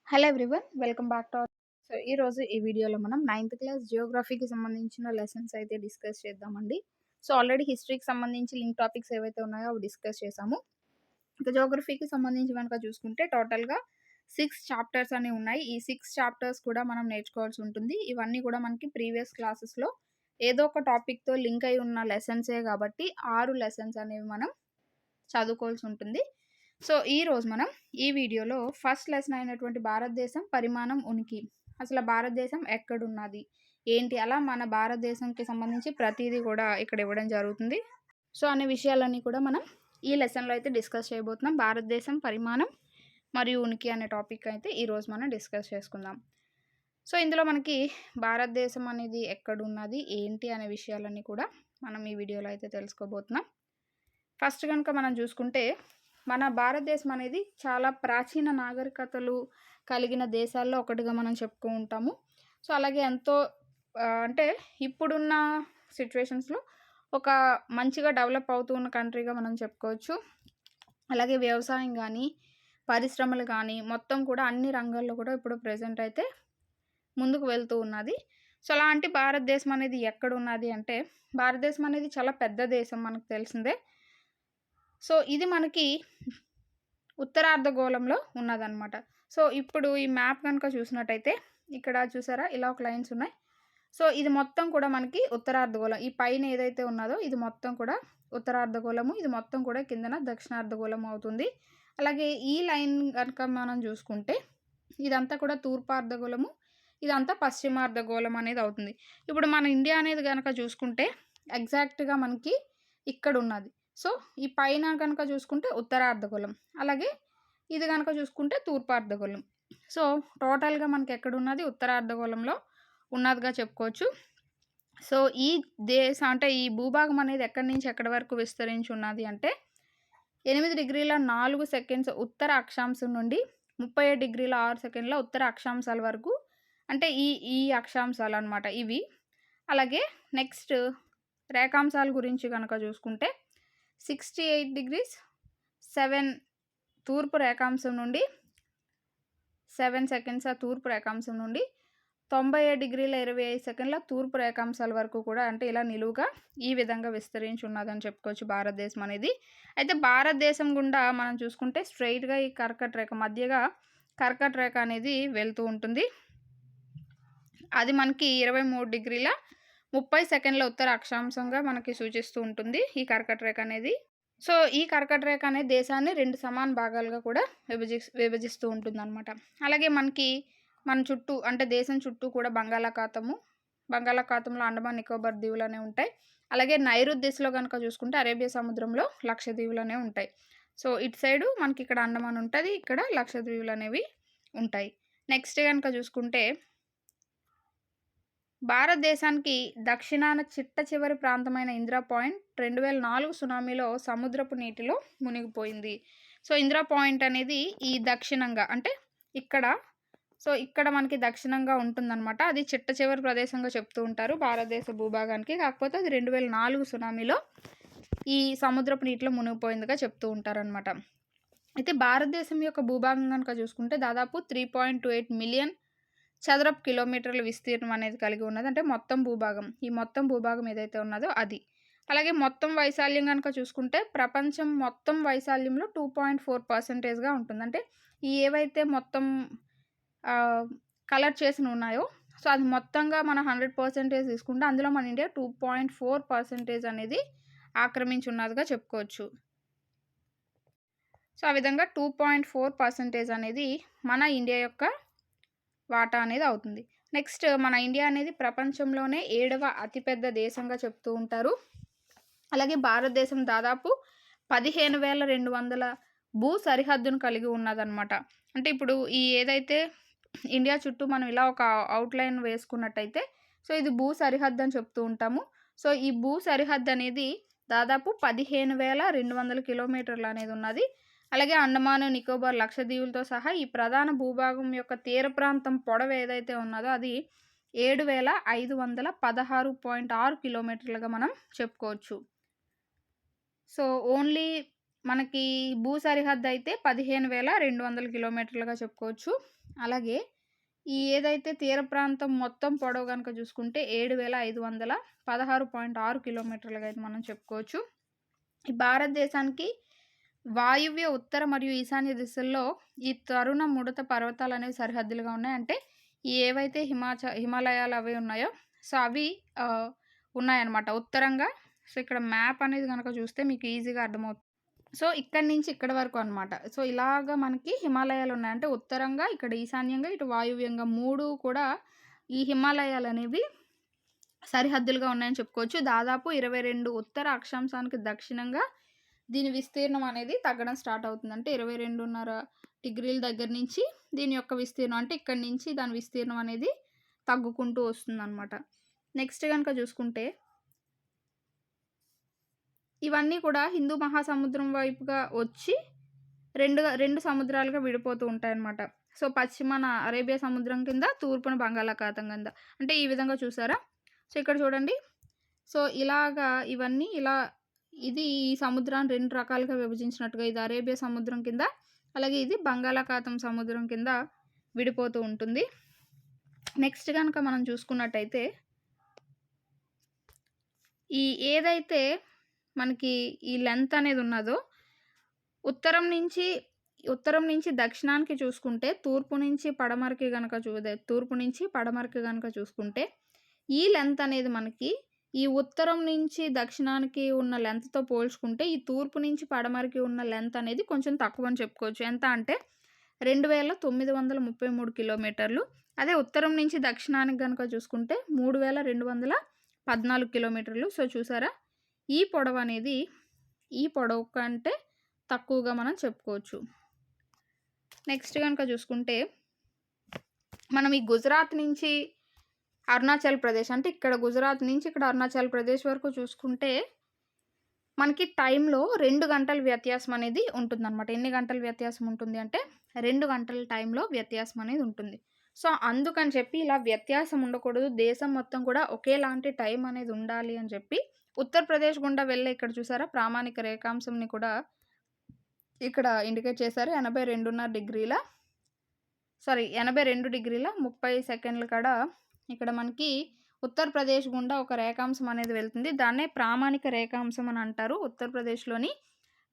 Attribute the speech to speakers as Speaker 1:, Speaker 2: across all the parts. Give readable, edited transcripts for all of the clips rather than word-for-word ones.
Speaker 1: Hello everyone. Welcome back to ఈరోజు ఈ వీడియోలో మనం 9థ్ క్లాస్ జియోగ్రఫీకి సంబంధించిన లెసన్స్ అయితే డిస్కస్ చేద్దామండి. ఆల్రెడీ హిస్టరీకి సంబంధించి లింక్ టాపిక్స్ ఏవైతే ఉన్నాయో అవి డిస్కస్ చేసాము. ఇక జియోగ్రఫీకి సంబంధించి గనుక చూసుకుంటే టోటల్‌గా 6 చాప్టర్స్ అనేవి ఉన్నాయి. ఈ 6 చాప్టర్స్ కూడా మనం నేర్చుకోవాల్సి ఉంటుంది. ఇవన్నీ కూడా మనకి ప్రీవియస్ క్లాసెస్‌లో ఏదో ఒక టాపిక్‌తో లింక్ అయి ఉన్న లెసన్సే కాబట్టి 6 లెసన్స్ అనేవి మనం చదువుకోవాల్సి ఉంటుంది. ఈరోజు మనం ఈ వీడియోలో ఫస్ట్ లెసన్ అయినటువంటి భారతదేశం పరిమాణం, ఉనికి, అసలు భారతదేశం ఎక్కడున్నది, ఏంటి, అలా మన భారతదేశంకి సంబంధించి ప్రతీదీ కూడా ఇక్కడ ఇవ్వడం జరుగుతుంది. అనే విషయాలన్నీ కూడా మనం ఈ లెసన్లో అయితే డిస్కస్ చేయబోతున్నాం. భారతదేశం పరిమాణం మరియు ఉనికి అనే టాపిక్ అయితే ఈరోజు మనం డిస్కస్ చేసుకుందాం. ఇందులో మనకి భారతదేశం అనేది ఎక్కడున్నది, ఏంటి అనే విషయాలన్నీ కూడా మనం ఈ వీడియోలో అయితే తెలుసుకోబోతున్నాం. ఫస్ట్ కనుక మనం చూసుకుంటే మన భారతదేశం అనేది చాలా ప్రాచీన నాగరికతలు కలిగిన దేశాల్లో ఒకటిగా మనం చెప్పుకో ఉంటాము. అలాగే ఎంతో అంటే ఇప్పుడున్న సిచ్యువేషన్స్‌లో ఒక మంచిగా డెవలప్ అవుతూ ఉన్న కంట్రీగా మనం చెప్పుకోవచ్చు. అలాగే వ్యవసాయం కానీ, పరిశ్రమలు కానీ మొత్తం కూడా అన్ని రంగాల్లో కూడా ఇప్పుడు ప్రెజెంట్ అయితే ముందుకు వెళ్తూ ఉన్నది. అలాంటి భారతదేశం అనేది ఎక్కడున్నది అంటే, భారతదేశం అనేది చాలా పెద్ద దేశం, మనకు తెలిసిందే. ఇది మనకి ఉత్తరార్ధగోళంలో ఉన్నదనమాట. ఇప్పుడు ఈ మ్యాప్ కనుక చూసినట్టయితే ఇక్కడ చూసారా, ఇలా ఒక లైన్స్ ఉన్నాయి. ఇది మొత్తం కూడా మనకి ఉత్తరార్ధగోళం. ఈ పైన ఏదైతే ఉన్నదో ఇది మొత్తం కూడా ఉత్తరార్ధగోళము, ఇది మొత్తం కూడా కిందన దక్షిణార్ధగోళం అవుతుంది. అలాగే ఈ లైన్ కనుక మనం చూసుకుంటే ఇదంతా కూడా తూర్పార్ధగోళము, ఇదంతా పశ్చిమార్ధగోళం అనేది అవుతుంది. ఇప్పుడు మన ఇండియా అనేది కనుక చూసుకుంటే ఎగ్జాక్ట్‌గా మనకి ఇక్కడ ఉన్నది. ఈ పైన కనుక చూసుకుంటే ఉత్తరార్ధగోళం, అలాగే ఇది కనుక చూసుకుంటే తూర్పార్ధగోళం. టోటల్‌గా మనకి ఎక్కడున్నది ఉత్తరార్ధగోళంలో ఉన్నదిగా చెప్పుకోవచ్చు. ఈ అంటే ఈ భూభాగం అనేది ఎక్కడి నుంచి ఎక్కడి వరకు విస్తరించి ఉన్నది అంటే 8 డిగ్రీల 4 సెకండ్స్ ఉత్తర అక్షాంశం నుండి 37 డిగ్రీల 6 సెకండ్ల ఉత్తర అక్షాంశాల వరకు, అంటే ఈ అక్షాంశాలు అనమాట ఇవి. అలాగే నెక్స్ట్ రేఖాంశాల గురించి కనుక చూసుకుంటే 68 degrees 7 తూర్పు రేఖాంశం నుండి 7 సెకండ్స్ తూర్పు రేఖాంశం నుండి 97 డిగ్రీల 25 సెకండ్ల తూర్పు రేఖాంశాల వరకు కూడా, అంటే ఇలా నిలువుగా ఈ విధంగా విస్తరించి ఉన్నదని చెప్పుకోవచ్చు భారతదేశం అనేది. అయితే భారతదేశం గుండా మనం చూసుకుంటే స్ట్రైట్‌గా ఈ కర్కట రేఖ మధ్యగా కర్కట రేఖ అనేది వెళ్తూ ఉంటుంది. అది మనకి 23 డిగ్రీల 30 సెకండ్ల ఉత్తర అక్షాంశంగా మనకి సూచిస్తూ ఉంటుంది ఈ కర్కట రేఖ అనేది. ఈ కర్కట రేఖ అనేది దేశాన్ని 2 సమాన భాగాలుగా కూడా విభజిస్తూ ఉంటుందన్నమాట. అలాగే మనకి మన చుట్టూ, అంటే దేశం చుట్టూ కూడా బంగాళాఖాతంలో అండమాన్ నికోబార్ దీవులు అనేవి ఉంటాయి. అలాగే నైరుతి దిశలో కనుక చూసుకుంటే అరేబియా సముద్రంలో లక్షద్వీపులు అనేవి ఉంటాయి. ఇటు సైడు మనకి ఇక్కడ అండమాన్ ఉంటుంది, ఇక్కడ లక్షద్వీపులు అనేవి ఉంటాయి. నెక్స్ట్ కనుక చూసుకుంటే భారతదేశానికి దక్షిణాన చిట్ట చివరి ప్రాంతమైన ఇందిరా పాయింట్ 2004 సునామీలో సముద్రపు నీటిలో మునిగిపోయింది. ఇందిరా పాయింట్ అనేది ఈ దక్షిణంగా, అంటే ఇక్కడ ఇక్కడ మనకి దక్షిణంగా ఉంటుందన్నమాట. అది చిట్ట చివరి ప్రదేశంగా చెప్తూ ఉంటారు భారతదేశ భూభాగానికి. కాకపోతే అది 2004 సునామీలో ఈ సముద్రపు నీటిలో మునిగిపోయిందిగా చెప్తూ ఉంటారనమాట. అయితే భారతదేశం యొక్క భూభాగం కనుక చూసుకుంటే దాదాపు 3.28 మిలియన్ చదరపు కిలోమీటర్ల విస్తీర్ణం అనేది కలిగి ఉన్నది. అంటే మొత్తం భూభాగం, ఈ మొత్తం భూభాగం ఏదైతే ఉన్నదో అది. అలాగే మొత్తం వైశాల్యం కనుక చూసుకుంటే ప్రపంచం మొత్తం వైశాల్యంలో 2.4%గా ఉంటుంది. అంటే ఏవైతే మొత్తం కలర్ చేసిన ఉన్నాయో అది మొత్తంగా మన 100% తీసుకుంటే అందులో మన ఇండియా 2.4% అనేది ఆక్రమించి ఉన్నదిగా చెప్పుకోవచ్చు. ఆ విధంగా 2.4% అనేది మన ఇండియా యొక్క వాటా అనేది అవుతుంది. నెక్స్ట్ మన ఇండియా అనేది ప్రపంచంలోనే 7వ అతిపెద్ద దేశంగా చెప్తూ ఉంటారు. అలాగే భారతదేశం దాదాపు 15,200 భూ సరిహద్దును కలిగి ఉన్నదన్నమాట. అంటే ఇప్పుడు ఈ ఏదైతే ఇండియా చుట్టూ మనం ఇలా ఒక అవుట్లైన్ వేసుకున్నట్టయితే ఇది భూ సరిహద్దు అని చెప్తూ ఉంటాము. ఈ భూ సరిహద్దు అనేది దాదాపు 15,200 కిలోమీటర్లు అనేది ఉన్నది. అలాగే అండమాన్ నికోబార్ లక్షద్వీపులతో సహా ఈ ప్రధాన భూభాగం యొక్క తీర ప్రాంతం పొడవు ఏదైతే ఉన్నదో అది 7,516.6 కిలోమీటర్లుగా మనం చెప్పుకోవచ్చు. ఓన్లీ మనకి భూ సరిహద్దు అయితే 15,200 కిలోమీటర్లుగా చెప్పుకోవచ్చు. అలాగే ఈ ఏదైతే తీర ప్రాంతం మొత్తం పొడవు గనుక చూసుకుంటే 7516.6 కిలోమీటర్లుగా అయితే మనం చెప్పుకోవచ్చు. ఈ భారతదేశానికి వాయువ్య, ఉత్తర మరియు ఈశాన్య దిశల్లో ఈ తరుణ ముడత పర్వతాలనేవి సరిహద్దులుగా ఉన్నాయి. అంటే ఏవైతే హిమాలయాలు అవి ఉన్నాయో సో అవి ఉన్నాయన్నమాట ఉత్తరంగా. సో ఇక్కడ మ్యాప్ అనేది గనక చూస్తే మీకు ఈజీగా అర్థమవుతుంది. సో ఇక్కడి నుంచి ఇక్కడి వరకు అనమాట. సో ఇలాగ మనకి హిమాలయాలు ఉన్నాయి. అంటే ఉత్తరంగా, ఇక్కడ ఈశాన్యంగా, ఇటు వాయువ్యంగా 3 కూడా ఈ హిమాలయాలనేవి సరిహద్దులుగా ఉన్నాయని చెప్పుకోవచ్చు. దాదాపు 22 ఉత్తర అక్షాంశానికి దక్షిణంగా దీని విస్తీర్ణం అనేది తగ్గడం స్టార్ట్ అవుతుంది. అంటే 22.5 డిగ్రీల దగ్గర నుంచి దీని యొక్క విస్తీర్ణం, అంటే ఇక్కడి నుంచి దాని విస్తీర్ణం అనేది తగ్గుకుంటూ వస్తుందన్నమాట. నెక్స్ట్ గనుక చూసుకుంటే ఇవన్నీ కూడా హిందూ మహాసముద్రం వైపుగా వచ్చి రెండు సముద్రాలుగా విడిపోతూ ఉంటాయన్నమాట. సో పశ్చిమాన అరేబియా సముద్రం కింద, తూర్పున బంగాళాఖాతం కింద. అంటే ఈ విధంగా చూసారా? సో ఇక్కడ చూడండి. సో ఇలాగా ఇవన్నీ ఇది ఈ సముద్రాన్ని 2 రకాలుగా విభజించినట్టుగా, ఇది అరేబియా సముద్రం కింద, అలాగే ఇది బంగాళాఖాతం సముద్రం కింద విడిపోతూ ఉంటుంది. నెక్స్ట్ కనుక మనం చూసుకున్నట్టయితే ఈ ఏదైతే మనకి ఈ లెంత్ అనేది ఉన్నదో ఉత్తరం నుంచి దక్షిణానికి చూసుకుంటే, తూర్పు నుంచి పడమరకి గనక చూసుకుంటే ఈ లెంత్ అనేది మనకి ఈ ఉత్తరం నుంచి దక్షిణానికి ఉన్న లెంత్తో పోల్చుకుంటే ఈ తూర్పు నుంచి పడమరకి ఉన్న లెంత్ అనేది కొంచెం తక్కువ అని చెప్పుకోవచ్చు. ఎంత అంటే 2933 కిలోమీటర్లు. అదే ఉత్తరం నుంచి దక్షిణానికి కనుక చూసుకుంటే 3214 కిలోమీటర్లు. సో చూసారా, ఈ పొడవు కంటే తక్కువగా మనం చెప్పుకోవచ్చు. నెక్స్ట్ కనుక చూసుకుంటే మనం ఈ గుజరాత్ నుంచి అరుణాచల్ ప్రదేశ్, అంటే ఇక్కడ గుజరాత్ నుంచి ఇక్కడ అరుణాచల్ ప్రదేశ్ వరకు చూసుకుంటే మనకి టైంలో 2 గంటల వ్యత్యాసం అనేది ఉంటుందన్నమాట. ఎన్ని గంటల వ్యత్యాసం ఉంటుంది అంటే 2 గంటల టైంలో వ్యత్యాసం అనేది ఉంటుంది. సో అందుకని చెప్పి ఇలా వ్యత్యాసం ఉండకూడదు, దేశం మొత్తం కూడా ఒకేలాంటి టైం అనేది ఉండాలి అని చెప్పి ఉత్తరప్రదేశ్ గుండా వెళ్ళే ఇక్కడ చూసారా ప్రామాణిక రేఖాంశంని కూడా ఇక్కడ ఇండికేట్ చేశారు. 82 డిగ్రీల 30 సెకండ్ల కాడ ఇక్కడ మనకి ఉత్తరప్రదేశ్ గుండా ఒక రేఖాంశం అనేది వెళ్తుంది. దాన్నే ప్రామాణిక రేఖాంశం అని అంటారు. ఉత్తరప్రదేశ్లోని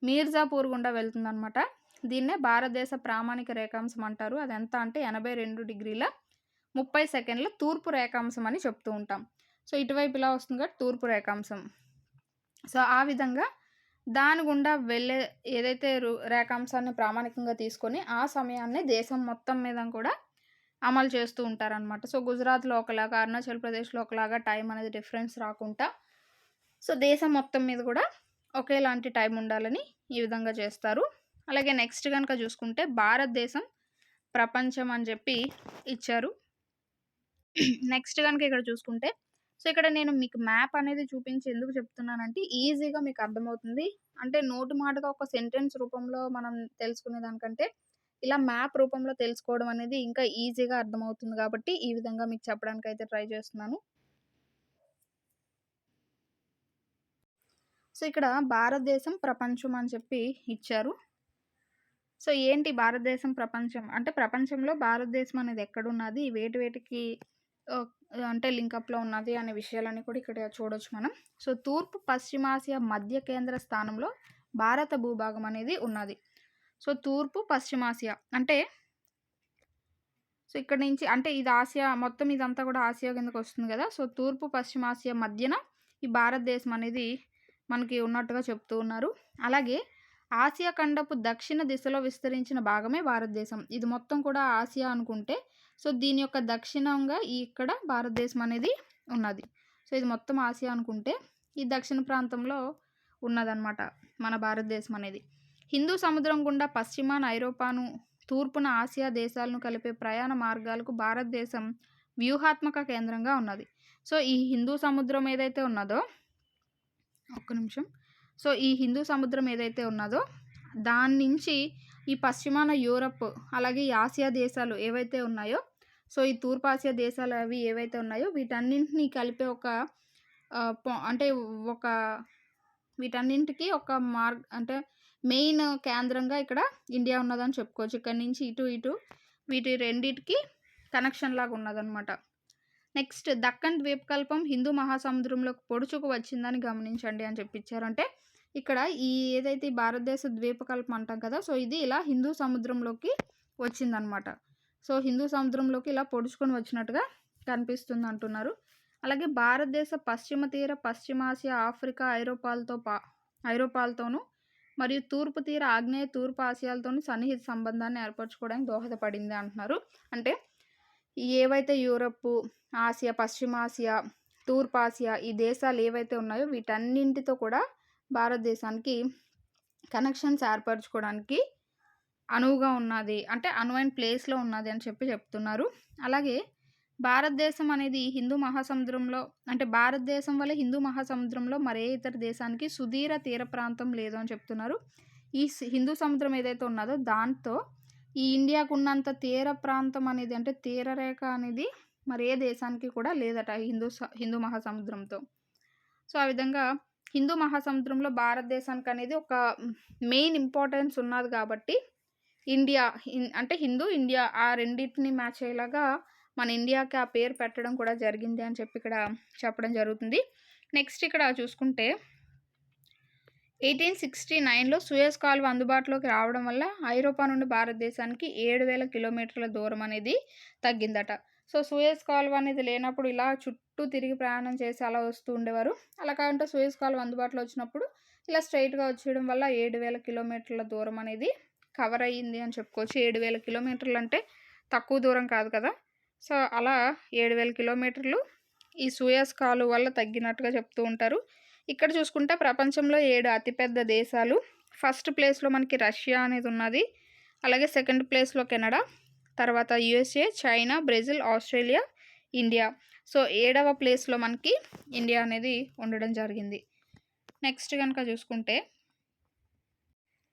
Speaker 1: మీర్జాపూర్ గుండా వెళ్తుందన్నమాట. దీన్నే భారతదేశ ప్రామాణిక రేఖాంశం అంటారు. అది ఎంత అంటే 82 డిగ్రీల 30 సెకండ్ల తూర్పు రేఖాంశం అని చెప్తూ ఉంటాం. సో ఇటువైపు ఇలా వస్తుంది కాబట్టి తూర్పు రేఖాంశం. సో ఆ విధంగా దాని గుండా వెళ్ళే ఏదైతే రేఖాంశాన్ని ప్రామాణికంగా తీసుకొని ఆ సమయాన్ని దేశం మొత్తం మీద కూడా అమలు చేస్తూ ఉంటారనమాట. సో గుజరాత్లో ఒకలాగా, అరుణాచల్ ప్రదేశ్లో ఒకలాగా టైం అనేది డిఫరెన్స్ రాకుండా సో దేశం మొత్తం మీద కూడా ఒకేలాంటి టైం ఉండాలని ఈ విధంగా చేస్తారు. అలాగే నెక్స్ట్ కనుక చూసుకుంటే భారతదేశం ప్రపంచం అని చెప్పి ఇచ్చారు. నెక్స్ట్ కనుక ఇక్కడ చూసుకుంటే సో ఇక్కడ నేను మీకు మ్యాప్ అనేది చూపించి ఎందుకు చెప్తున్నానంటే ఈజీగా మీకు అర్థమవుతుంది. అంటే నోటి మాటగా ఒక సెంటెన్స్ రూపంలో మనం తెలుసుకునే దానికంటే ఇలా మ్యాప్ రూపంలో తెలుసుకోవడం అనేది ఇంకా ఈజీగా అర్థమవుతుంది కాబట్టి ఈ విధంగా మీకు చెప్పడానికి అయితే ట్రై చేస్తున్నాను. సో ఇక్కడ భారతదేశం ప్రపంచం అని చెప్పి ఇచ్చారు. సో ఏంటి భారతదేశం ప్రపంచం అంటే ప్రపంచంలో భారతదేశం అనేది ఎక్కడున్నది, వేటికి అంటే లింకప్లో ఉన్నది అనే విషయాలన్నీ కూడా ఇక్కడ చూడొచ్చు మనం. సో తూర్పు పశ్చిమాసియా మధ్య కేంద్ర స్థానంలో భారత భూభాగం అనేది ఉన్నది. సో తూర్పు పశ్చిమాసియా అంటే సో ఇక్కడ నుంచి అంటే ఇది ఆసియా మొత్తం, ఇదంతా కూడా ఆసియా కిందకు వస్తుంది కదా. సో తూర్పు పశ్చిమాసియా మధ్యన ఈ భారతదేశం అనేది మనకి ఉన్నట్టుగా చెప్తూ ఉన్నారు. అలాగే ఆసియా ఖండపు దక్షిణ దిశలో విస్తరించిన భాగమే భారతదేశం. ఇది మొత్తం కూడా ఆసియా అనుకుంటే సో దీని యొక్క దక్షిణంగా ఇక్కడ భారతదేశం అనేది ఉన్నది. సో ఇది మొత్తం ఆసియా అనుకుంటే ఈ దక్షిణ ప్రాంతంలో ఉన్నదన్నమాట మన భారతదేశం అనేది. హిందూ సముద్రం గుండా పశ్చిమాన ఐరోపాను, తూర్పున ఆసియా దేశాలను కలిపే ప్రయాణ మార్గాలకు భారతదేశం వ్యూహాత్మక కేంద్రంగా ఉన్నది. సో ఈ హిందూ సముద్రం ఏదైతే ఉన్నదో సో ఈ హిందూ సముద్రం ఏదైతే ఉన్నదో దాని నుంచి ఈ పశ్చిమాన యూరప్, అలాగే ఈ ఆసియా దేశాలు ఏవైతే ఉన్నాయో సో ఈ తూర్పు ఆసియా దేశాలు అవి ఏవైతే ఉన్నాయో వీటన్నింటినీ కలిపే వీటన్నింటికి ఒక అంటే మెయిన్ కేంద్రంగా ఇక్కడ ఇండియా ఉన్నదని చెప్పుకోవచ్చు. ఇక్కడ నుంచి ఇటు వీటి రెండిటికి కనెక్షన్ లాగా ఉన్నదనమాట. నెక్స్ట్ దక్కన్ ద్వీపకల్పం హిందూ మహాసముద్రంలోకి పొడుచుకు వచ్చిందని గమనించండి అని చెప్పిచ్చారు. అంటే ఇక్కడ ఈ ఏదైతే ఈ భారతదేశ ద్వీపకల్పం అంటాం కదా! సో, ఇది ఇలా హిందూ సముద్రంలోకి వచ్చిందనమాట. సో, హిందూ సముద్రంలోకి ఇలా పొడుచుకొని వచ్చినట్టుగా కనిపిస్తుంది అంటున్నారు. అలాగే భారతదేశ పశ్చిమ తీర, పశ్చిమాసియా, ఆఫ్రికా, ఐరోపాలతోనూ మరియు తూర్పు తీర, ఆగ్నేయ, తూర్పు ఆసియాలతోని సన్నిహిత సంబంధాన్ని ఏర్పరచుకోవడానికి దోహదపడింది అంటున్నారు. అంటే ఏవైతే యూరప్, ఆసియా, పశ్చిమాసియా, తూర్పాసియా ఈ దేశాలు ఏవైతే ఉన్నాయో వీటన్నింటితో కూడా భారతదేశానికి కనెక్షన్స్ ఏర్పరచుకోవడానికి అనువుగా ఉన్నది. అంటే అనువైన ప్లేస్‌లో ఉన్నది అని చెప్తున్నారు. అలాగే భారతదేశం అనేది హిందూ మహాసముద్రంలో అంటే భారతదేశం వల్ల హిందూ మహాసముద్రంలో మరే ఇతర దేశానికి సుదీర తీర ప్రాంతం లేదు అని చెప్తున్నారు. ఈ హిందూ సముద్రం ఏదైతే ఉన్నదో దాంతో ఈ ఇండియాకున్నంత తీర ప్రాంతం అనేది అంటే తీరరేఖ అనేది మరే దేశానికి కూడా లేదట హిందూ మహాసముద్రంతో. సో, ఆ విధంగా హిందూ మహాసముద్రంలో భారతదేశానికి అనేది ఒక మెయిన్ ఇంపార్టెన్స్ ఉన్నది కాబట్టి ఇండియా అంటే హిందూ, ఇండియా ఆ రెండిటిని మ్యాచ్ అయ్యేలాగా మన ఇండియాకి ఆ పేరు పెట్టడం కూడా జరిగింది అని చెప్పి ఇక్కడ చెప్పడం జరుగుతుంది. నెక్స్ట్ ఇక్కడ చూసుకుంటే 1869లో సూయజ్ కాలువ అందుబాటులోకి రావడం వల్ల ఐరోపా నుండి భారతదేశానికి 7000 కిలోమీటర్ల దూరం అనేది తగ్గిందట. సో, సూయజ్ కాలువ అనేది లేనప్పుడు ఇలా చుట్టూ తిరిగి ప్రయాణం చేసి అలా వస్తూ ఉండేవారు. అలా కాకుండా సూయజ్ కాలువ అందుబాటులో వచ్చినప్పుడు ఇలా స్ట్రెయిట్‌గా వచ్చేయడం వల్ల 7000 కిలోమీటర్ల దూరం అనేది కవర్ అయ్యింది అని చెప్పుకోవచ్చు. 7000 కిలోమీటర్లు అంటే తక్కువ దూరం కాదు కదా! సో, అలా 7000 కిలోమీటర్లు ఈ సూయజ్ కాలువ వల్ల తగ్గినట్టుగా చెప్తూ ఉంటారు. ఇక్కడ చూసుకుంటే ప్రపంచంలో 7 అతిపెద్ద దేశాలు. ఫస్ట్ ప్లేస్‌లో మనకి రష్యా అనేది ఉన్నది. అలాగే సెకండ్ ప్లేస్‌లో కెనడా, తర్వాత USA, China, Brazil, Australia, India. So, 7వ ప్లేస్‌లో మనకి ఇండియా అనేది ఉండడం జరిగింది. నెక్స్ట్ గనుక చూసుకుంటే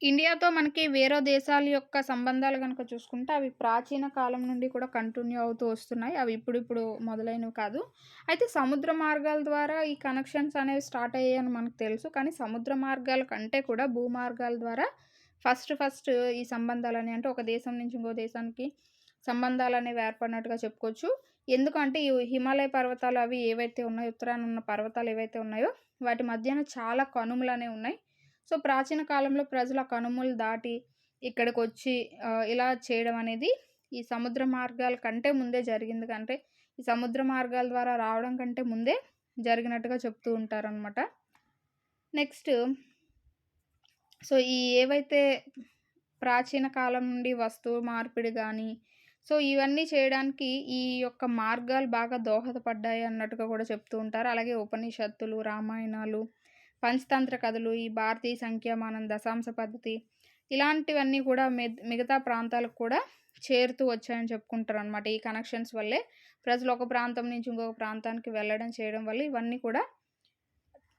Speaker 1: ఇండియాతో మనకి వేరే దేశాల యొక్క సంబంధాలు గనుక చూసుకుంటే అవి ప్రాచీన కాలం నుండి కూడా కంటిన్యూ అవుతూ వస్తున్నాయి. అవి ఇప్పుడిప్పుడు మొదలైనవి కాదు. అయితే సముద్ర మార్గాల ద్వారా ఈ కనెక్షన్స్ అనేవి స్టార్ట్ అయ్యాయని మనకు తెలుసు. కానీ సముద్ర మార్గాల కంటే కూడా భూమార్గాల ద్వారా ఫస్ట్ ఈ సంబంధాలని అంటే ఒక దేశం నుంచి ఇంకో దేశానికి సంబంధాలనేవి ఏర్పడినట్టుగా చెప్పుకోవచ్చు. ఎందుకంటే ఈ హిమాలయ పర్వతాలు అవి ఏవైతే ఉన్నాయో, ఉత్తరాన ఉన్న పర్వతాలు ఏవైతే ఉన్నాయో వాటి మధ్యన చాలా కనుమలనేవి ఉన్నాయి. సో, ప్రాచీన కాలంలో ప్రజలు ఆ కనుమలు దాటి ఇక్కడికొచ్చి ఇలా చేయడం అనేది ఈ సముద్ర మార్గాల కంటే ముందే జరిగింది. అంటే ఈ సముద్ర మార్గాల ద్వారా రావడం కంటే ముందే జరిగినట్టుగా చెప్తూ ఉంటారనమాట. నెక్స్ట్ సో, ఈ ఏవైతే ప్రాచీన కాలం నుండి వస్తువు మార్పిడి గానీ, సో, ఇవన్నీ చేయడానికి ఈ యొక్క మార్గాలు బాగా దోహదపడ్డాయి అన్నట్టుగా కూడా చెప్తూ ఉంటారు. అలాగే ఉపనిషత్తులు, రామాయణాలు, పంచతంత్ర కథలు, ఈ భారతీయ సంఖ్యామానం, దశాంశ పద్ధతి ఇలాంటివన్నీ కూడా మిగతా ప్రాంతాలకు కూడా చేరుతూ వచ్చాయని చెప్పుకుంటారనమాట. ఈ కనెక్షన్స్ వల్లే ప్రజలు ఒక ప్రాంతం నుంచి ఇంకొక ప్రాంతానికి వెళ్ళడం చేయడం వల్ల ఇవన్నీ కూడా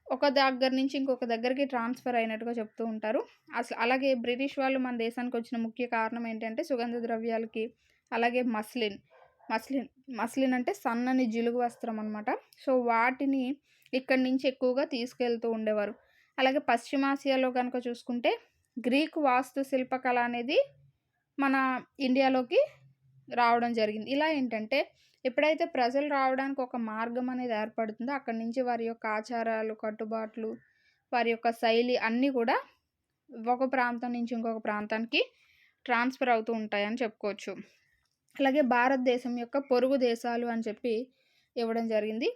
Speaker 1: ఒక దగ్గర నుంచి ఇంకొక దగ్గరికి ట్రాన్స్‌ఫర్ అయినట్టుగా చెప్తూ ఉంటారు. అలాగే బ్రిటిష్ వాళ్ళు మన దేశానికి వచ్చిన ముఖ్య కారణం ఏంటంటే సుగంధ ద్రవ్యాలకి, అలాగే మస్లిన్ అంటే సన్నని జిలుగు వస్త్రం అనమాట. సో, వాటిని ఇక్కడి నుంచి ఎక్కువగా తీసుకెళ్తూ ఉండేవారు. అలాగే పశ్చిమాసియాలో గనుక చూసుకుంటే గ్రీకు వాస్తు శిల్పకళ అనేది మన ఇండియాలోకి రావడం జరిగింది. ఇలా ఏంటంటే ఎప్పుడైతే ప్రజలు రావడానికి ఒక మార్గం అనేది ఏర్పడుతుందో అక్కడి నుంచి వారి యొక్క ఆచారాలు, కట్టుబాట్లు, వారి యొక్క శైలి అన్నీ కూడా ఒక ప్రాంతం నుంచి ఇంకొక ప్రాంతానికి ట్రాన్స్‌ఫర్ అవుతూ ఉంటాయని చెప్పుకోవచ్చు. అలాగే భారతదేశం యొక్క పొరుగు దేశాలు అని చెప్పి ఇవ్వడం జరిగింది.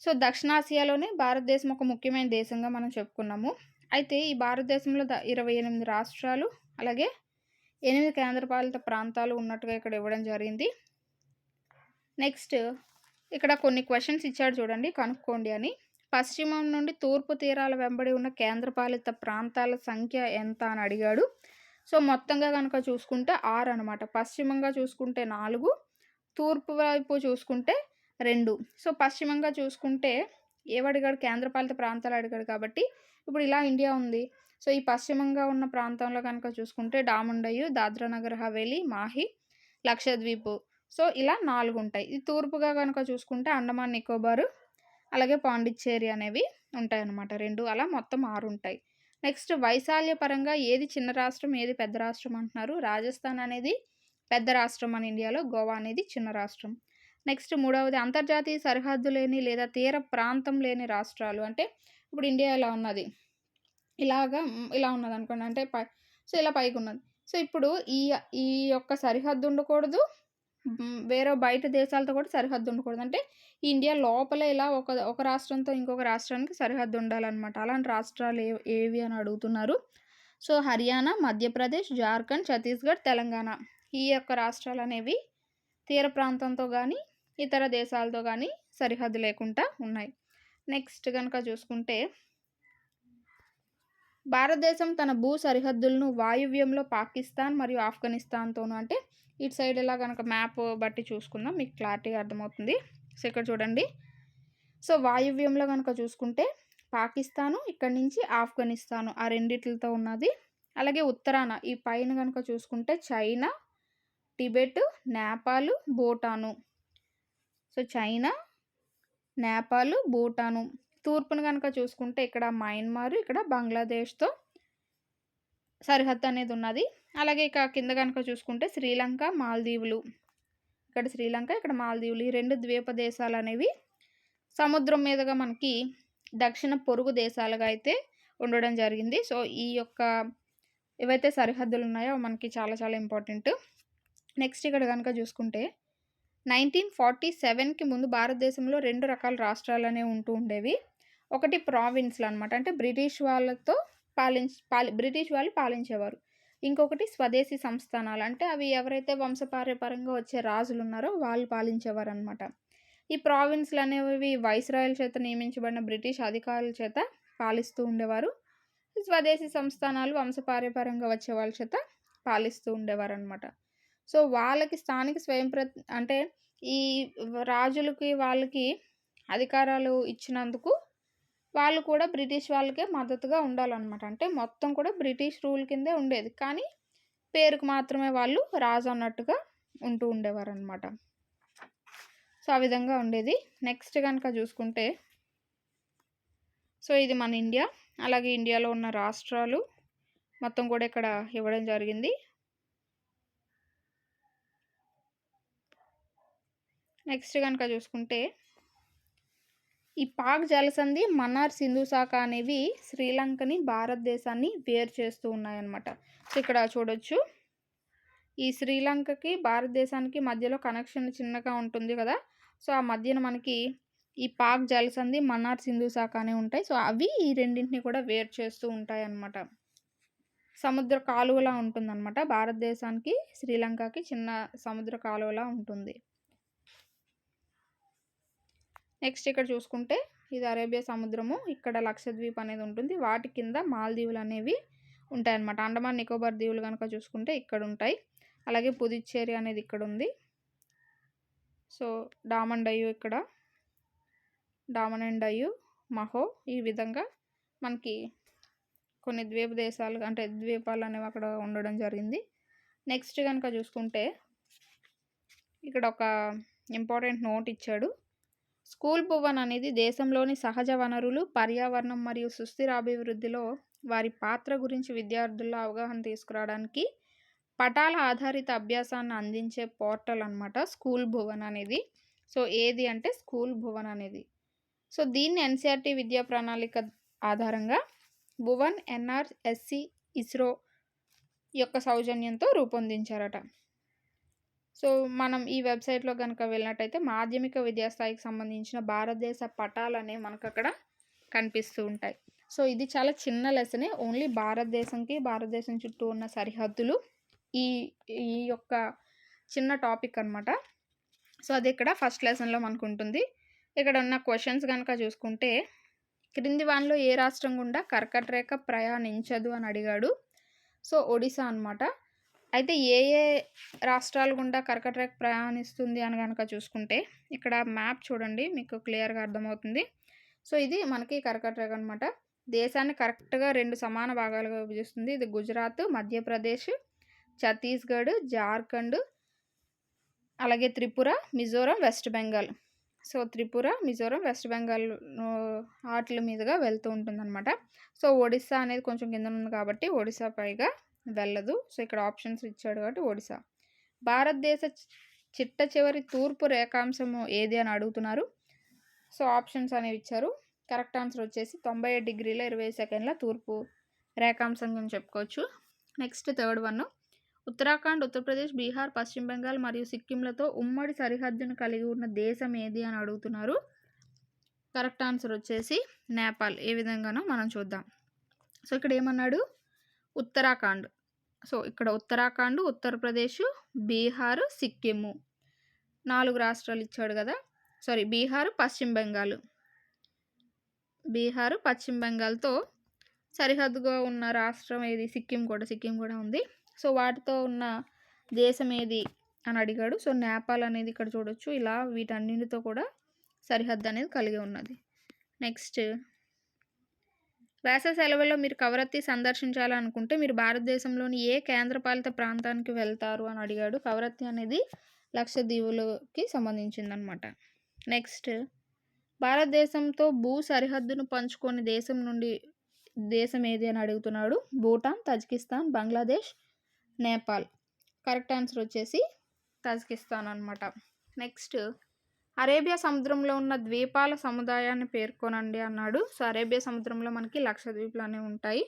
Speaker 1: సో, దక్షిణాసియాలోనే భారతదేశం ఒక ముఖ్యమైన దేశంగా మనం చెప్పుకున్నాము. అయితే ఈ భారతదేశంలో 28 రాష్ట్రాలు అలాగే 8 కేంద్రపాలిత ప్రాంతాలు ఉన్నట్టుగా ఇక్కడ ఇవ్వడం జరిగింది. నెక్స్ట్ ఇక్కడ కొన్ని క్వెషన్స్ ఇచ్చాడు చూడండి, కనుక్కోండి అని. పశ్చిమం నుండి తూర్పు తీరాల వెంబడి ఉన్న కేంద్రపాలిత ప్రాంతాల సంఖ్య ఎంత అని అడిగాడు. సో, మొత్తంగా కనుక చూసుకుంటే 6 అనమాట. పశ్చిమంగా చూసుకుంటే 4, తూర్పు వైపు చూసుకుంటే 2. సో, పశ్చిమంగా చూసుకుంటే ఏవడిగాడు? కేంద్రపాలిత ప్రాంతాలు అడిగాడు కాబట్టి ఇప్పుడు ఇలా ఇండియా ఉంది. సో, ఈ పశ్చిమంగా ఉన్న ప్రాంతంలో కనుక చూసుకుంటే డామండయ్యు, దాద్రా నగర్ హవేలీ, మాహి, లక్షద్వీప్. సో, ఇలా 4 ఉంటాయి. ఇది తూర్పుగా కనుక చూసుకుంటే అండమాన్ నికోబారు, అలాగే పాండిచ్చేరి అనేవి ఉంటాయన్నమాట 2. అలా మొత్తం 6 ఉంటాయి. నెక్స్ట్ వైశాల్య పరంగా ఏది చిన్న రాష్ట్రం, ఏది పెద్ద రాష్ట్రం అంటున్నారు. రాజస్థాన్ అనేది పెద్ద రాష్ట్రం మన ఇండియాలో. గోవా అనేది చిన్న రాష్ట్రం. నెక్స్ట్ మూడవది అంతర్జాతీయ సరిహద్దు లేని లేదా తీర ప్రాంతం లేని రాష్ట్రాలు. అంటే ఇప్పుడు ఇండియా ఇలా ఉన్నది. ఇలా ఉన్నదనుకోండి. అంటే సో, ఇలా పైకున్నది. సో, ఇప్పుడు ఈ యొక్క సరిహద్దు ఉండకూడదు. వేరే బయట దేశాలతో కూడా సరిహద్దు ఉండకూడదు. అంటే ఇండియా లోపలే ఇలా ఒక రాష్ట్రంతో ఇంకొక రాష్ట్రానికి సరిహద్దు ఉండాలనమాట. అలాంటి రాష్ట్రాలు ఏవి అని అడుగుతున్నారు. సో, హర్యానా, మధ్యప్రదేశ్, జార్ఖండ్, ఛత్తీస్‌గఢ్, తెలంగాణ. ఈ యొక్క రాష్ట్రాలనేవి తీర ప్రాంతంతో గానీ, ఇతర దేశాలతో గానీ సరిహద్దు లేకుండా ఉన్నాయి. నెక్స్ట్ గనక చూసుకుంటే భారతదేశం తన భూ సరిహద్దులను వాయువ్యంలో పాకిస్తాన్ మరియు ఆఫ్ఘనిస్తాన్‌తోను అంటే ఇటు సైడ్ ఇలా గనక మ్యాప్ బట్టి చూసుకుందాం. మీకు క్లారిటీగా అర్థమవుతుంది. సో, ఇక్కడ చూడండి. సో, వాయువ్యంలో గనక చూసుకుంటే పాకిస్తాను, ఇక్కడి నుంచి ఆఫ్ఘనిస్తాను ఆ రెండిట్లతో ఉన్నది. అలాగే ఉత్తరాన ఈ పైన గనక చూసుకుంటే China, Tibet, Nepal, Bhutan. So, China, Nepal, Bhutan. తూర్పున గనక చూసుకుంటే ఇక్కడ మయన్మార్, ఇక్కడ బంగ్లాదేశ్‌తో సరిహద్దు అనేది ఉన్నది. అలాగే ఇక కింద గనక చూసుకుంటే శ్రీలంక, మాల్దీవులు. ఇక్కడ శ్రీలంక, ఇక్కడ మాల్దీవులు. ఈ 2 ద్వీప దేశాలనేవి సముద్రం మీదుగా మనకి దక్షిణ పొరుగు దేశాలుగా అయితే ఉండడం జరిగింది. సో, ఈ యొక్క ఏవైతే సరిహద్దులు ఉన్నాయో మనకి చాలా చాలా ఇంపార్టెంట్. నెక్స్ట్ ఇక్కడ గనక చూసుకుంటే 1947కి ముందు భారతదేశంలో 2 రకాల రాష్ట్రాలనేవి ఉంటూ ఉండేవి. ఒకటి ప్రావిన్స్‌లనమాట. అంటే బ్రిటిష్ వాళ్ళు పాలించేవారు. ఇంకొకటి స్వదేశీ సంస్థానాలు. అంటే అవి ఎవరైతే వంశపార్యపరంగా వచ్చే రాజులున్నారో వాళ్ళు పాలించేవారనమాట. ఈ ప్రావిన్స్‌లనేవి వైస్‌రాయల చేత నియమించబడిన బ్రిటిష్ అధికారుల చేత పాలిస్తూ ఉండేవారు. స్వదేశీ సంస్థానాలు వంశపార్యపరంగా వచ్చే వాళ్ళ చేత పాలిస్తూ ఉండేవారనమాట. సో, వాళ్ళకి స్థానిక అంటే ఈ రాజులకి వాళ్ళకి అధికారాలు ఇచ్చినందుకు వాళ్ళు కూడా బ్రిటిష్ వాళ్ళకే మద్దతుగా ఉండాలనమాట. అంటే మొత్తం కూడా బ్రిటిష్ రూల్ కిందే ఉండేది. కానీ పేరుకు మాత్రమే వాళ్ళు రాజు అన్నట్టుగా ఉంటూ ఉండేవారనమాట. సో, ఆ విధంగా ఉండేది. నెక్స్ట్ గనక చూసుకుంటే సో, ఇది మన ఇండియా. అలాగే ఇండియాలో ఉన్న రాష్ట్రాలు మొత్తం కూడా ఇక్కడ ఇవ్వడం జరిగింది. నెక్స్ట్ గనక చూసుకుంటే ఈ పాక్ జలసంధి, మన్నార్ సింధు శాఖ అనేవి శ్రీలంకని, భారతదేశాన్ని వేరు చేస్తూ ఉన్నాయన్నమాట. సో, ఇక్కడ చూడొచ్చు. ఈ శ్రీలంకకి, భారతదేశానికి మధ్యలో కనెక్షన్ చిన్నగా ఉంటుంది కదా! సో, ఆ మధ్యన మనకి ఈ పాక్ జలసంధి, మన్నార్ సింధు శాఖ అనేవి ఉంటాయి. సో, అవి ఈ రెండింటిని కూడా వేరు చేస్తూ ఉంటాయన్నమాట. సముద్ర కాలువలా ఉంటుందన్నమాట. భారతదేశానికి, శ్రీలంకకి చిన్న సముద్ర కాలువలా ఉంటుంది. నెక్స్ట్ ఇక్కడ చూసుకుంటే ఇది అరేబియా సముద్రము. ఇక్కడ లక్షద్వీప్ అనేది ఉంటుంది. వాటి కింద మాల్దీవులు అనేవి ఉంటాయన్నమాట. అండమాన్ నికోబార్ దీవులు కనుక చూసుకుంటే ఇక్కడ ఉంటాయి. అలాగే పుదుచ్చేరి అనేది ఇక్కడ ఉంది. సో, డామన్ డయ్యు ఇక్కడ, డామన్ అండ్ డయ్యు, మహో ఈ విధంగా మనకి కొన్ని ద్వీపాలు అనేవి అక్కడ ఉండడం జరిగింది. నెక్స్ట్ కనుక చూసుకుంటే ఇక్కడ ఒక ఇంపార్టెంట్ నోట్ ఇచ్చాడు. స్కూల్ భువన్ అనేది దేశంలోని సహజ వనరులు, పర్యావరణం మరియు సుస్థిర అభివృద్ధిలో వారి పాత్ర గురించి విద్యార్థుల్లో అవగాహన తీసుకురావడానికి పటాల ఆధారిత అభ్యాసాన్ని అందించే పోర్టల్ అనమాట స్కూల్ భువన్ అనేది. సో, ఏది అంటే స్కూల్ భువన్ అనేది. సో, దీన్ని ఎన్‌సీఈఆర్‌టీ విద్యా ప్రణాళిక ఆధారంగా భువన్, ఎన్ఆర్‌ఎస్‌సి, ఇస్రో యొక్క సౌజన్యంతో రూపొందించారట. సో, మనం ఈ వెబ్‌సైట్‌లో గనక వెళ్ళినట్టయితే మాధ్యమిక విద్యాస్థాయికి సంబంధించిన భారతదేశ పటాలనేవి మనకక్కడ కనిపిస్తూ ఉంటాయి. సో, ఇది చాలా చిన్న లెసనే. ఓన్లీ భారతదేశం చుట్టూ ఉన్న సరిహద్దులు ఈ యొక్క చిన్న టాపిక్ అనమాట. సో, అది ఇక్కడ ఫస్ట్ లెసన్‌లో మనకుంటుంది. ఇక్కడ ఉన్న క్వెషన్స్ గనక చూసుకుంటే క్రింది వానిలో ఏ రాష్ట్రం గుండా కర్కట రేఖ ప్రయాణించదు అని అడిగాడు. సో, ఒడిశా అనమాట. అయితే ఏ రాష్ట్రాల గుండా కర్కట రేఖ ప్రయాణిస్తుంది అని గనక చూసుకుంటే ఇక్కడ మ్యాప్ చూడండి, మీకు క్లియర్‌గా అర్థమవుతుంది. సో, ఇది మనకి కర్కట రేఖ అనమాట. దేశాన్ని కరెక్ట్‌గా 2 సమాన భాగాలుగా విభజిస్తుంది. ఇది గుజరాత్, మధ్యప్రదేశ్, ఛత్తీస్‌గఢ్, జార్ఖండ్, అలాగే Tripura, Mizoram, west Bengal. So, Tripura, Mizoram, west Bengal ఆట్ల మీదుగా వెళ్తూ ఉంటుందన్నమాట. సో, ఒడిస్సా అనేది కొంచెం కిందన ఉంది కాబట్టి ఒడిస్సా పైగా వెళ్ళదు. సో, ఇక్కడ ఆప్షన్స్ ఇచ్చాడు కాబట్టి ఒడిస్సా. భారతదేశ చిట్ట చివరి తూర్పు రేఖాంశము ఏది అని అడుగుతున్నారు. సో, ఆప్షన్స్ అనేవి ఇచ్చారు. కరెక్ట్ ఆన్సర్ వచ్చేసి 97 డిగ్రీల 20 సెకండ్ల తూర్పు రేఖాంశం అని చెప్పుకోవచ్చు. Next third one. Uttarakhand, Uttar Pradesh, Bihar, పశ్చిమ బెంగాల్ మరియు సిక్కింలతో ఉమ్మడి సరిహద్దును కలిగి ఉన్న దేశం ఏది అని అడుగుతున్నారు. కరెక్ట్ ఆన్సర్ వచ్చేసి నేపాల్. ఏ విధంగానో మనం చూద్దాం. సో, ఇక్కడ ఏమన్నాడు? ఉత్తరాఖండ్. సో, ఇక్కడ ఉత్తరాఖండ్, ఉత్తరప్రదేశ్, బీహార్, సిక్కిము 4 రాష్ట్రాలు ఇచ్చాడు కదా. సారీ, బీహార్, పశ్చిమ బెంగాల్. బీహార్, పశ్చిమ బెంగాల్తో సరిహద్దుగా ఉన్న రాష్ట్రం ఏది? సిక్కిం కూడా ఉంది. సో, వాటితో ఉన్న దేశం ఏది అని అడిగాడు. సో, నేపాల్ అనేది ఇక్కడ చూడొచ్చు. ఇలా వీటన్నిటితో కూడా సరిహద్దు అనేది కలిగి ఉన్నది. నెక్స్ట్, వేసవి సెలవుల్లో మీరు కవరత్తి సందర్శించాలనుకుంటే మీరు భారతదేశంలోని ఏ కేంద్రపాలిత ప్రాంతానికి వెళ్తారు అని అడిగాడు. కవరత్తి అనేది లక్షద్వీపులకి సంబంధించిందనమాట. నెక్స్ట్, భారతదేశంతో భూ సరిహద్దును పంచుకొని దేశం ఏది అని అడుగుతున్నాడు. Bhutan, Tajikistan, Bangladesh, Nepal. Correct answer వచ్చేసి తజికిస్తాన్ అనమాట. నెక్స్ట్, అరేబియా సముద్రంలో ఉన్న ద్వీపాల సముదాయాన్ని పేర్కొనండి అన్నాడు. సో, అరేబియా సముద్రంలో మనకి లక్షద్వీపులు అనేవి ఉంటాయి.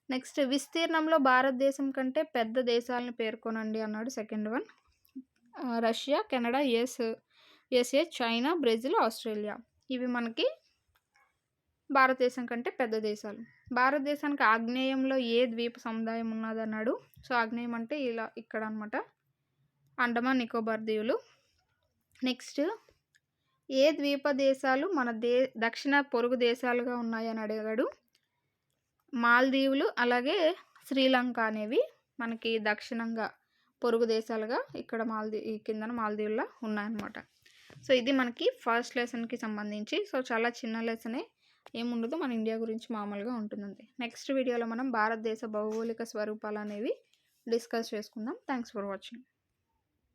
Speaker 1: నెక్స్ట్, విస్తీర్ణంలో భారతదేశం కంటే పెద్ద దేశాలను పేర్కొనండి అన్నాడు. Second one. Russia, Canada, USA, China, Brazil, Australia. ఇవి మనకి భారతదేశం కంటే పెద్ద దేశాలు. భారతదేశానికి ఆగ్నేయంలో ఏ ద్వీప సముదాయం ఉన్నది అన్నాడు. సో, ఆగ్నేయం అంటే ఇలా ఇక్కడ అనమాట, అండమాన్ నికోబార్ దీవులు. నెక్స్ట్, ఏ ద్వీప దేశాలు మన దక్షిణ పొరుగు దేశాలుగా ఉన్నాయని అడిగాడు. మాల్దీవులు అలాగే శ్రీలంక అనేవి మనకి దక్షిణంగా పొరుగు దేశాలుగా ఇక్కడ ఈ కిందన మాల్దీవుల్లో ఉన్నాయన్నమాట. సో, ఇది మనకి ఫస్ట్ లెసన్కి సంబంధించి. సో, చాలా చిన్న లెసనే, ఏముండదు, మన ఇండియా గురించి మామూలుగా ఉంటుందండి. నెక్స్ట్ వీడియోలో మనం భారతదేశ భౌగోళిక స్వరూపాలు అనేవి డిస్కస్ చేసుకుందాం. Thanks for watching.